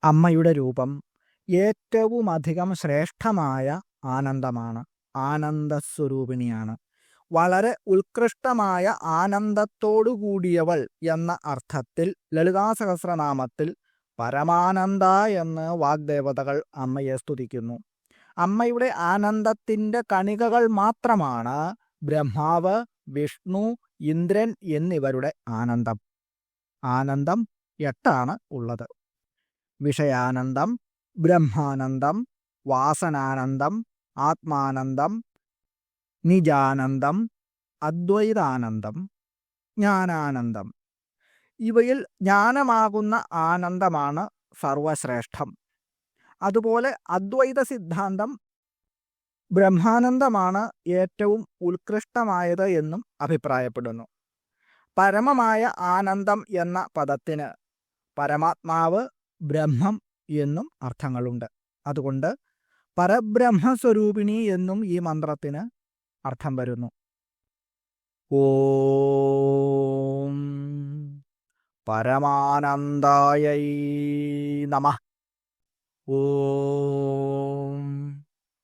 അമ്മയുടെ രൂപം ഏറ്റവുമധികം ശ്രേഷ്ഠമായ ആനന്ദമാണ്. ആനന്ദസ്വരൂപിണിയാണ്. വളരെ ഉത്കൃഷ്ടമായ ആനന്ദത്തോടുകൂടിയവൾ എന്ന അർത്ഥത്തിൽ ലളിതാസഹസ്രനാമത്തിൽ പരമാനന്ദ എന്ന് വാഗ്ദേവതകൾ അമ്മയെ സ്തുതിക്കുന്നു. അമ്മയുടെ ആനന്ദത്തിൻ്റെ കണികകൾ മാത്രമാണ് ബ്രഹ്മാവ്, വിഷ്ണു, ഇന്ദ്രൻ എന്നിവരുടെ ആനന്ദം. ആനന്ദം 8 ഉള്ളത്. വിഷയാനന്ദം, ബ്രഹ്മാനന്ദം, വാസനാനന്ദം, ആത്മാനന്ദം, നിജാനന്ദം, അദ്വൈതാനന്ദം, ജ്ഞാനാനന്ദം. ഇവയിൽ ജ്ഞാനമാകുന്ന ആനന്ദമാണ് സർവശ്രേഷ്ഠം. അതുപോലെ അദ്വൈത സിദ്ധാന്തം ബ്രഹ്മാനന്ദമാണ് ഏറ്റവും ഉത്കൃഷ്ടമായത് എന്നും അഭിപ്രായപ്പെടുന്നു. പരമമായ ആനന്ദം എന്ന പദത്തിന് പരമാത്മാവ്, ബ്രഹ്മം എന്നും അർത്ഥങ്ങളുണ്ട്. അതുകൊണ്ട് പരബ്രഹ്മസ്വരൂപിണി എന്നും ഈ മന്ത്രത്തിന് അർത്ഥം വരുന്നു. ഓം പരമാനന്ദായൈ നമഃ. ഓം